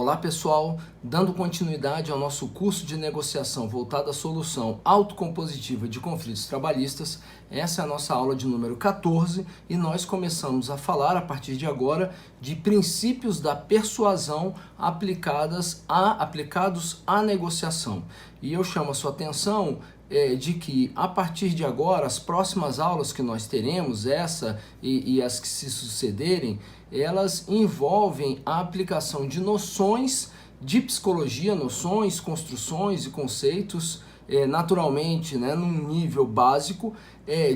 Olá pessoal, dando continuidade ao nosso curso de negociação voltado à solução autocompositiva de conflitos trabalhistas, essa é a nossa aula de número 14 e nós começamos a falar a partir de agora de princípios da persuasão aplicados à negociação. E eu chamo a sua atenção de que a partir de agora, as próximas aulas que nós teremos, essa e as que se sucederem, elas envolvem a aplicação de noções de psicologia, noções, construções e conceitos, naturalmente, né, num nível básico,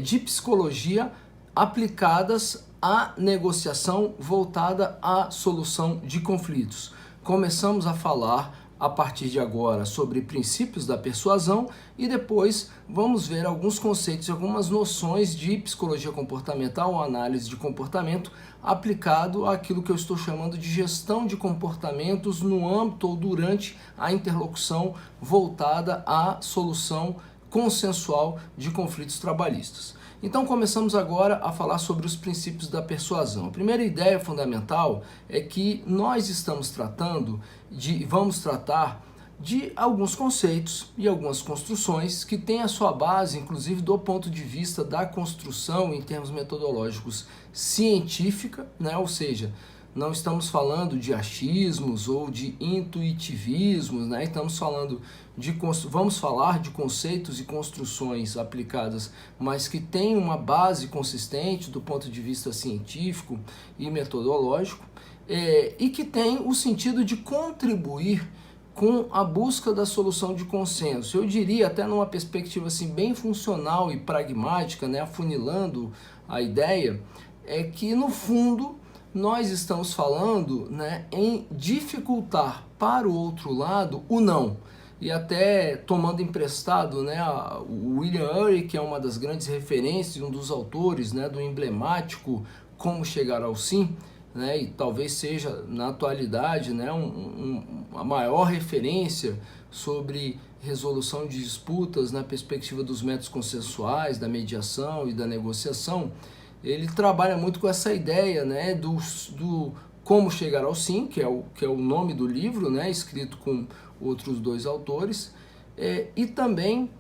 de psicologia aplicadas à negociação voltada à solução de conflitos. Começamos a falar a partir de agora sobre princípios da persuasão e depois vamos ver alguns conceitos e algumas noções de psicologia comportamental ou análise de comportamento aplicado àquilo que eu estou chamando de gestão de comportamentos no âmbito ou durante a interlocução voltada à solução consensual de conflitos trabalhistas. Então começamos agora a falar sobre os princípios da persuasão. A primeira ideia fundamental é que nós vamos tratar de alguns conceitos e algumas construções que têm a sua base, inclusive do ponto de vista da construção em termos metodológicos científica, né? Ou seja, não estamos falando de achismos ou de intuitivismos, né? Vamos falar de conceitos e construções aplicadas, mas que têm uma base consistente do ponto de vista científico e metodológico, e que tem o sentido de contribuir com a busca da solução de consenso. Eu diria até numa perspectiva assim, bem funcional e pragmática, né? Afunilando a ideia, é que no fundo nós estamos falando, né, em dificultar para o outro lado o não. E até tomando emprestado, né, o William Ury, que é uma das grandes referências, um dos autores, né, do emblemático Como Chegar ao Sim, né, e talvez seja na atualidade, né, a maior referência sobre resolução de disputas na perspectiva dos métodos consensuais, da mediação e da negociação. Ele trabalha muito com essa ideia, né, do Como Chegar ao Sim, que é o nome do livro, né, escrito com outros dois autores, e também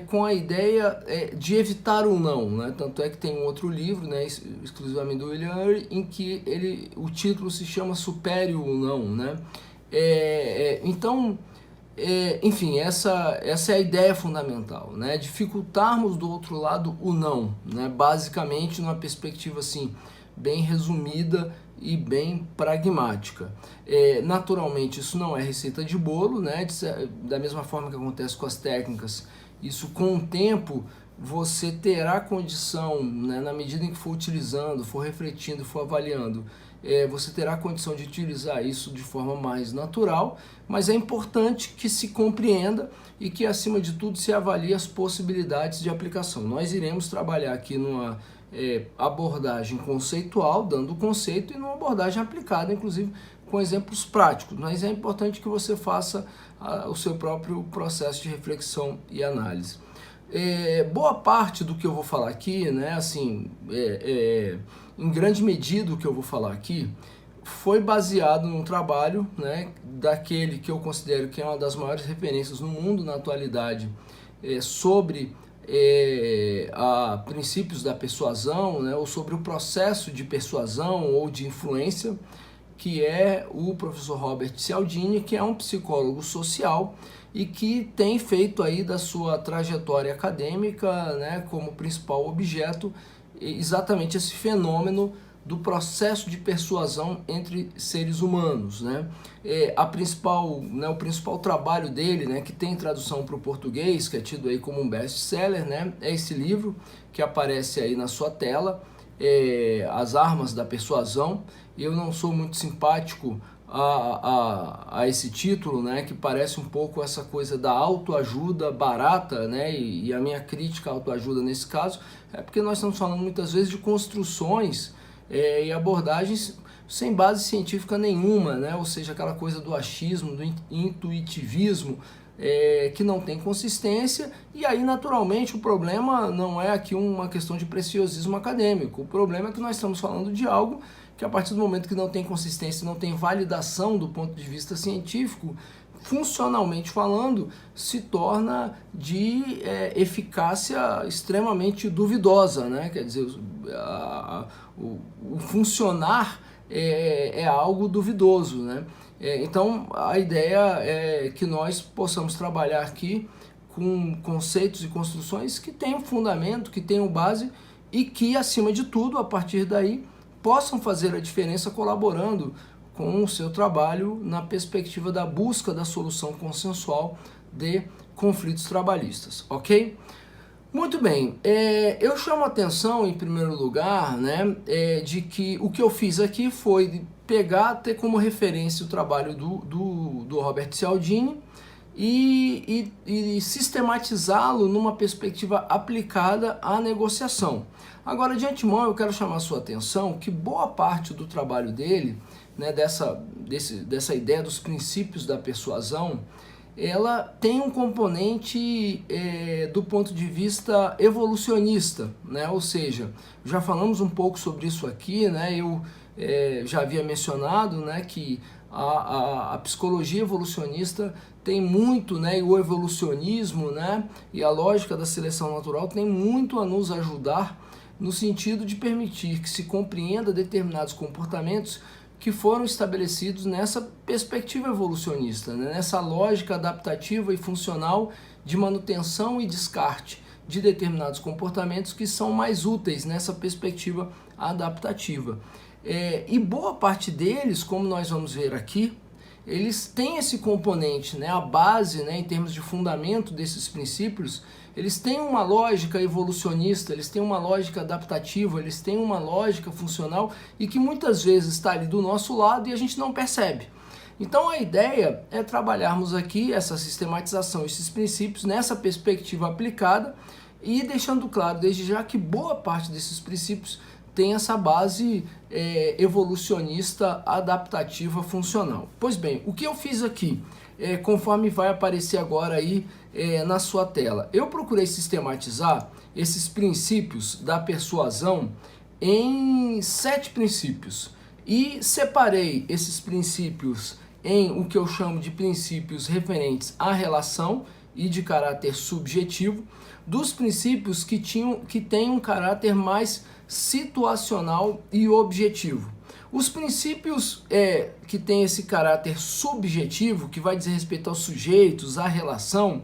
com a ideia de evitar o não, né? Tanto é que tem um outro livro, né, exclusivamente do William Ury, em que o título se chama Supere o Não, né? Enfim, essa é a ideia fundamental, né? Dificultarmos do outro lado o não, né? Basicamente numa perspectiva assim, bem resumida e bem pragmática. Naturalmente isso não é receita de bolo, né? Da mesma forma que acontece com as técnicas, isso com o tempo você terá condição, né, na medida em que for utilizando, for refletindo, for avaliando, você terá condição de utilizar isso de forma mais natural, mas é importante que se compreenda e que, acima de tudo, se avalie as possibilidades de aplicação. Nós iremos trabalhar aqui numa abordagem conceitual, dando o conceito, e numa abordagem aplicada, inclusive, com exemplos práticos, mas é importante que você faça o seu próprio processo de reflexão e análise. Boa parte do que eu vou falar aqui, né, assim, em grande medida o que eu vou falar aqui foi baseado num trabalho, né, daquele que eu considero que é uma das maiores referências no mundo na atualidade sobre princípios da persuasão, né, ou sobre o processo de persuasão ou de influência, que é o professor Robert Cialdini, que é um psicólogo social e que tem feito aí da sua trajetória acadêmica, né, como principal objeto exatamente esse fenômeno do processo de persuasão entre seres humanos, né? O principal trabalho dele, né, que tem tradução para o português, que é tido aí como um best-seller, né, é esse livro que aparece aí na sua tela, As Armas da Persuasão. Eu não sou muito simpático a esse título, né, que parece um pouco essa coisa da autoajuda barata, né, e a minha crítica à autoajuda nesse caso é porque nós estamos falando muitas vezes de construções e abordagens sem base científica nenhuma, né, ou seja, aquela coisa do achismo, do intuitivismo, que não tem consistência, e aí naturalmente o problema não é aqui uma questão de preciosismo acadêmico, o problema é que nós estamos falando de algo que a partir do momento que não tem consistência, não tem validação do ponto de vista científico, funcionalmente falando, se torna de eficácia extremamente duvidosa, né? Quer dizer, o funcionar é algo duvidoso, né? Então, a ideia é que nós possamos trabalhar aqui com conceitos e construções que tenham fundamento, que tenham base e que, acima de tudo, a partir daí, possam fazer a diferença colaborando com o seu trabalho na perspectiva da busca da solução consensual de conflitos trabalhistas, ok? Muito bem, eu chamo a atenção, em primeiro lugar, né, de que o que eu fiz aqui foi pegar, ter como referência o trabalho do Robert Cialdini e sistematizá-lo numa perspectiva aplicada à negociação. Agora, de antemão, eu quero chamar a sua atenção que boa parte do trabalho dele, né, dessa ideia dos princípios da persuasão, ela tem um componente do ponto de vista evolucionista, né? Ou seja, já falamos um pouco sobre isso aqui, né? Eu já havia mencionado, né, que a psicologia evolucionista tem muito, né, e o evolucionismo, né, e a lógica da seleção natural tem muito a nos ajudar no sentido de permitir que se compreenda determinados comportamentos que foram estabelecidos nessa perspectiva evolucionista, né? Nessa lógica adaptativa e funcional de manutenção e descarte de determinados comportamentos que são mais úteis nessa perspectiva adaptativa. E boa parte deles, como nós vamos ver aqui, eles têm esse componente, né? A base, né, em termos de fundamento desses princípios, eles têm uma lógica evolucionista, eles têm uma lógica adaptativa, eles têm uma lógica funcional e que muitas vezes está ali do nosso lado e a gente não percebe. Então a ideia é trabalharmos aqui essa sistematização, esses princípios nessa perspectiva aplicada e deixando claro desde já que boa parte desses princípios tem essa base evolucionista, adaptativa, funcional. Pois bem, o que eu fiz aqui, conforme vai aparecer agora aí na sua tela, eu procurei sistematizar esses princípios da persuasão em 7 princípios e separei esses princípios em o que eu chamo de princípios referentes à relação e de caráter subjetivo, dos princípios que têm um caráter mais situacional e objetivo. Os princípios que têm esse caráter subjetivo, que vai dizer respeito aos sujeitos, à relação,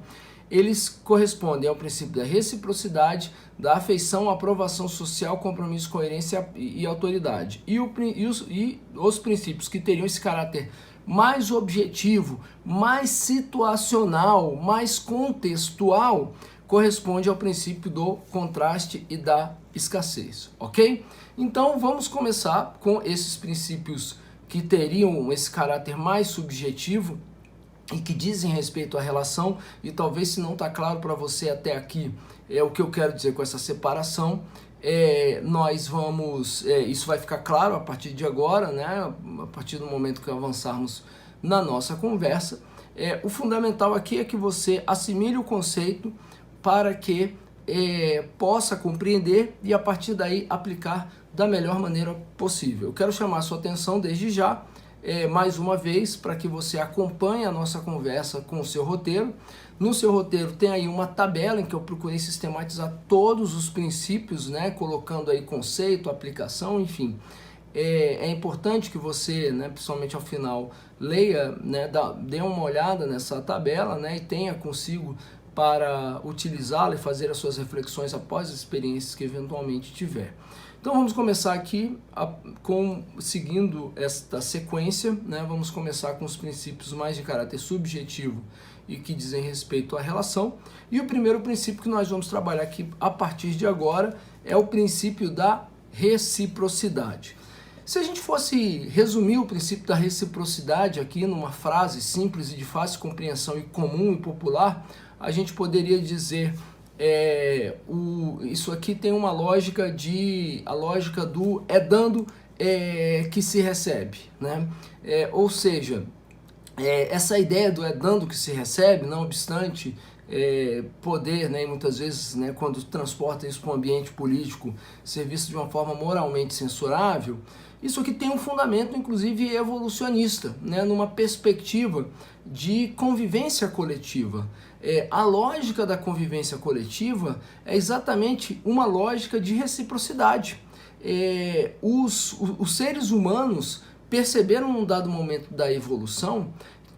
eles correspondem ao princípio da reciprocidade, da afeição, aprovação social, compromisso, coerência e autoridade. E os princípios que teriam esse caráter mais objetivo, mais situacional, mais contextual, corresponde ao princípio do contraste e da escassez, ok? Então vamos começar com esses princípios que teriam esse caráter mais subjetivo e que dizem respeito à relação, e talvez se não está claro para você até aqui o que eu quero dizer com essa separação, nós vamos, isso vai ficar claro a partir de agora, né? A partir do momento que avançarmos na nossa conversa. O fundamental aqui é que você assimile o conceito para que possa compreender e a partir daí aplicar da melhor maneira possível. Eu quero chamar a sua atenção desde já, mais uma vez, para que você acompanhe a nossa conversa com o seu roteiro. No seu roteiro tem aí uma tabela em que eu procurei sistematizar todos os princípios, né, colocando aí conceito, aplicação, enfim. É importante que você, né, principalmente ao final, leia, né, dê uma olhada nessa tabela, né, e tenha consigo para utilizá-la e fazer as suas reflexões após as experiências que eventualmente tiver. Então vamos começar aqui seguindo esta sequência, né? Vamos começar com os princípios mais de caráter subjetivo e que dizem respeito à relação. E o primeiro princípio que nós vamos trabalhar aqui a partir de agora é o princípio da reciprocidade. Se a gente fosse resumir o princípio da reciprocidade aqui numa frase simples e de fácil compreensão e comum e popular, a gente poderia dizer isso aqui tem uma lógica a lógica do dando que se recebe, né? Ou seja, essa ideia do dando que se recebe, não obstante poder, né, e muitas vezes, né, quando transporta isso para um ambiente político, ser visto de uma forma moralmente censurável, isso aqui tem um fundamento, inclusive, evolucionista, né, numa perspectiva de convivência coletiva. A lógica da convivência coletiva é exatamente uma lógica de reciprocidade. Os seres humanos perceberam num dado momento da evolução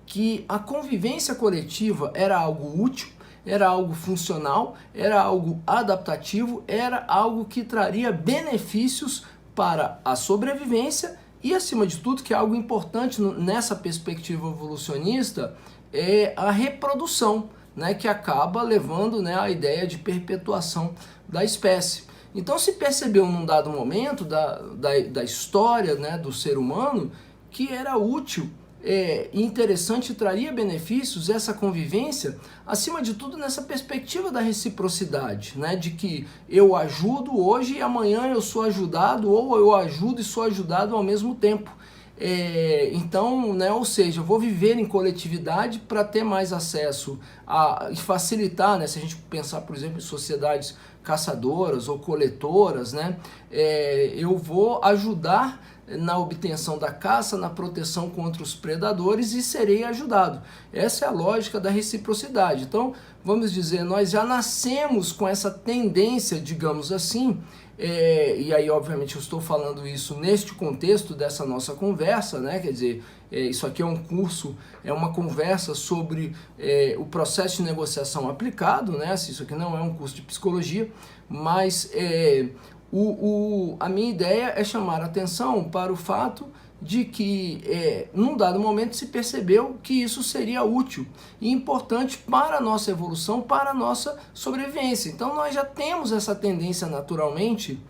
que a convivência coletiva era algo útil, era algo funcional, era algo adaptativo, era algo que traria benefícios para a sobrevivência e, acima de tudo, que é algo importante nessa perspectiva evolucionista, é a reprodução, né, que acaba levando, né, a ideia de perpetuação da espécie. Então se percebeu num dado momento da história, né, do ser humano que era útil, interessante e traria benefícios essa convivência, acima de tudo nessa perspectiva da reciprocidade, né? De que eu ajudo hoje e amanhã eu sou ajudado, ou eu ajudo e sou ajudado ao mesmo tempo. Então, né, ou seja, eu vou viver em coletividade para ter mais acesso e facilitar, né, se a gente pensar, por exemplo, em sociedades caçadoras ou coletoras, né, eu vou ajudar na obtenção da caça, na proteção contra os predadores e serei ajudado. Essa é a lógica da reciprocidade. Então, vamos dizer, nós já nascemos com essa tendência, digamos assim, e aí obviamente eu estou falando isso neste contexto dessa nossa conversa, né? Quer dizer, isso aqui é um curso, é uma conversa sobre o processo de negociação aplicado, né? Isso aqui não é um curso de psicologia, mas a minha ideia é chamar a atenção para o fato de que, num dado momento, se percebeu que isso seria útil e importante para a nossa evolução, para a nossa sobrevivência. Então, nós já temos essa tendência, naturalmente,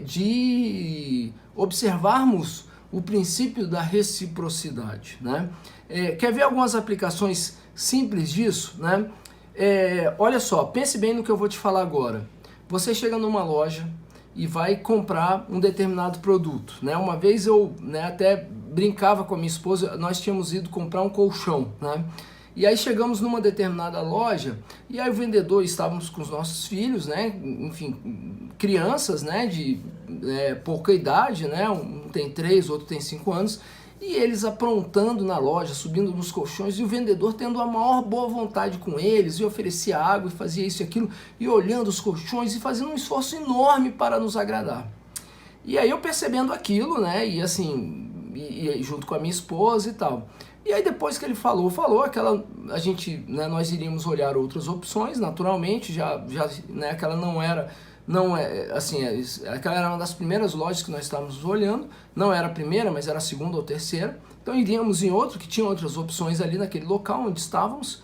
de observarmos o princípio da reciprocidade, né? Quer ver algumas aplicações simples disso, né? Olha só, pense bem no que eu vou te falar agora. Você chega numa loja e vai comprar um determinado produto, né? Uma vez eu, né, até brincava com a minha esposa, nós tínhamos ido comprar um colchão, né? E aí chegamos numa determinada loja e aí o vendedor, estávamos com os nossos filhos, né? Enfim, crianças, né, de pouca idade, né? Um tem 3, outro tem 5 anos. E eles aprontando na loja, subindo nos colchões, e o vendedor tendo a maior boa vontade com eles, e oferecia água, e fazia isso e aquilo, e olhando os colchões, e fazendo um esforço enorme para nos agradar. E aí eu percebendo aquilo, né, e assim, e junto com a minha esposa e tal. E aí depois que ele falou, a gente, né, nós iríamos olhar outras opções, naturalmente, já né, aquela aquela era uma das primeiras lojas que nós estávamos olhando, não era a primeira, mas era a segunda ou terceira, então iríamos em outro, que tinha outras opções ali naquele local onde estávamos,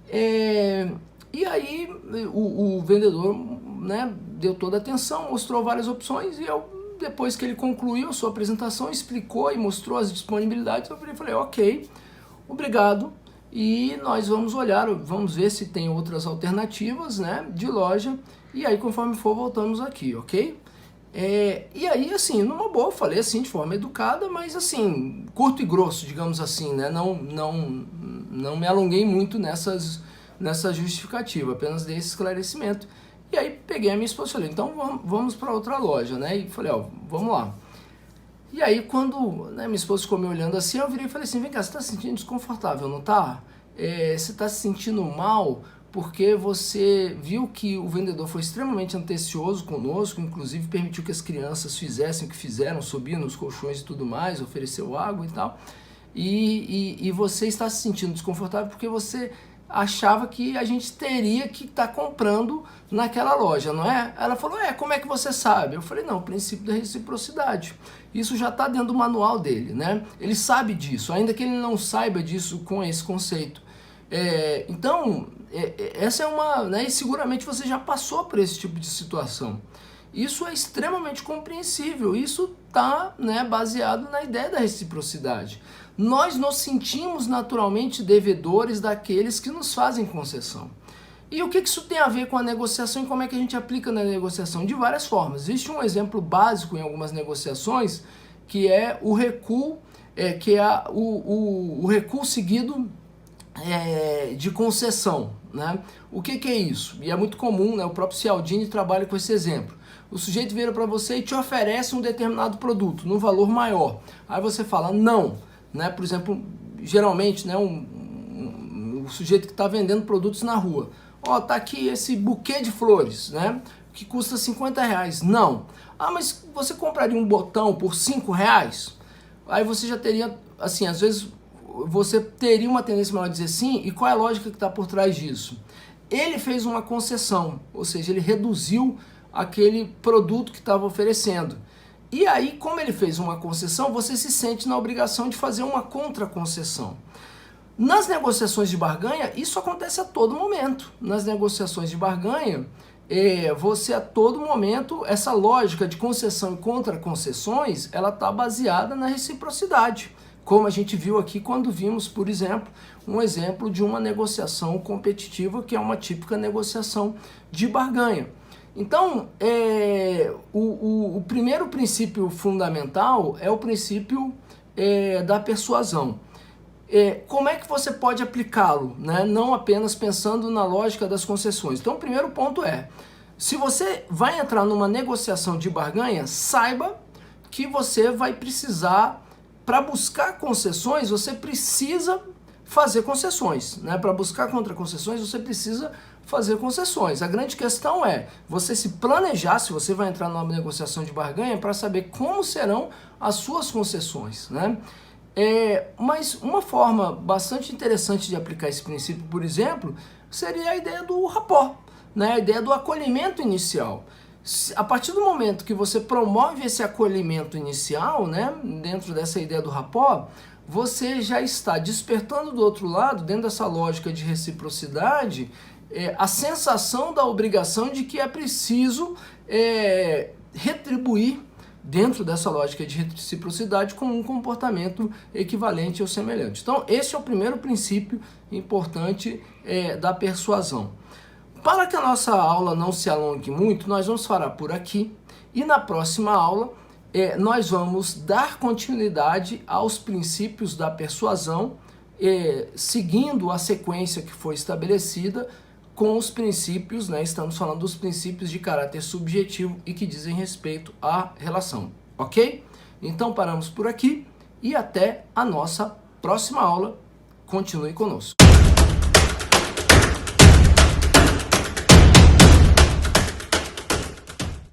e aí o vendedor, né, deu toda a atenção, mostrou várias opções, e eu, depois que ele concluiu a sua apresentação, explicou e mostrou as disponibilidades, eu falei, ok, obrigado, e nós vamos olhar, vamos ver se tem outras alternativas, né, de loja. E aí, conforme for, voltamos aqui, ok? E aí, assim, numa boa, eu falei assim, de forma educada, mas assim, curto e grosso, digamos assim, né? Não me alonguei muito nessa justificativa, apenas dei esse esclarecimento. E aí, peguei a minha esposa e falei, então vamos para outra loja, né? E falei, ó, vamos lá. E aí, quando, né, minha esposa ficou me olhando assim, eu virei e falei assim, vem cá, você está se sentindo desconfortável, não tá? Você está se sentindo mal porque você viu que o vendedor foi extremamente atencioso conosco, inclusive permitiu que as crianças fizessem o que fizeram, subiam nos colchões e tudo mais, ofereceu água e tal, e você está se sentindo desconfortável porque você achava que a gente teria que estar comprando naquela loja, não é? Ela falou, como é que você sabe? Eu falei, não, o princípio da reciprocidade. Isso já está dentro do manual dele, né? Ele sabe disso, ainda que ele não saiba disso com esse conceito. Então, essa é uma, né, e seguramente você já passou por esse tipo de situação. Isso é extremamente compreensível, isso está, né, baseado na ideia da reciprocidade. Nós nos sentimos naturalmente devedores daqueles que nos fazem concessão. E o que isso tem a ver com a negociação e como é que a gente aplica na negociação? De várias formas. Existe um exemplo básico em algumas negociações, que é o recuo, o recuo seguido de concessão, né? O que é isso? E é muito comum, né? O próprio Cialdini trabalha com esse exemplo. O sujeito vira para você e te oferece um determinado produto num valor maior. Aí você fala não, né? Por exemplo, geralmente, né? O sujeito que está vendendo produtos na rua. Ó, tá aqui esse buquê de flores, né? Que custa R$50. Não. Ah, mas você compraria um botão por R$5? Aí você já teria, assim, às vezes você teria uma tendência maior a dizer sim. E qual é a lógica que está por trás disso? Ele fez uma concessão, ou seja, ele reduziu aquele produto que estava oferecendo. E aí, como ele fez uma concessão, você se sente na obrigação de fazer uma contraconcessão. Nas negociações de barganha, isso acontece a todo momento. Nas negociações de barganha, você a todo momento, essa lógica de concessão e contraconcessões, ela está baseada na reciprocidade. Como a gente viu aqui quando vimos, por exemplo, um exemplo de uma negociação competitiva, que é uma típica negociação de barganha. Então, o primeiro princípio fundamental é o princípio da persuasão. Como é que você pode aplicá-lo, né? Não apenas pensando na lógica das concessões. Então, o primeiro ponto é, se você vai entrar numa negociação de barganha, saiba que você vai precisar, para buscar concessões, você precisa fazer concessões, né? Para buscar contraconcessões, você precisa fazer concessões. A grande questão é você se planejar, se você vai entrar numa negociação de barganha, para saber como serão as suas concessões, né? Mas uma forma bastante interessante de aplicar esse princípio, por exemplo, seria a ideia do rapport, né? A ideia do acolhimento inicial. A partir do momento que você promove esse acolhimento inicial, né, dentro dessa ideia do rapport, você já está despertando do outro lado, dentro dessa lógica de reciprocidade, a sensação da obrigação de que é preciso retribuir dentro dessa lógica de reciprocidade com um comportamento equivalente ou semelhante. Então, esse é o primeiro princípio importante da persuasão. Para que a nossa aula não se alongue muito, nós vamos parar por aqui e na próxima aula nós vamos dar continuidade aos princípios da persuasão, seguindo a sequência que foi estabelecida com os princípios, né? Estamos falando dos princípios de caráter subjetivo e que dizem respeito à relação, ok? Então paramos por aqui e até a nossa próxima aula. Continue conosco.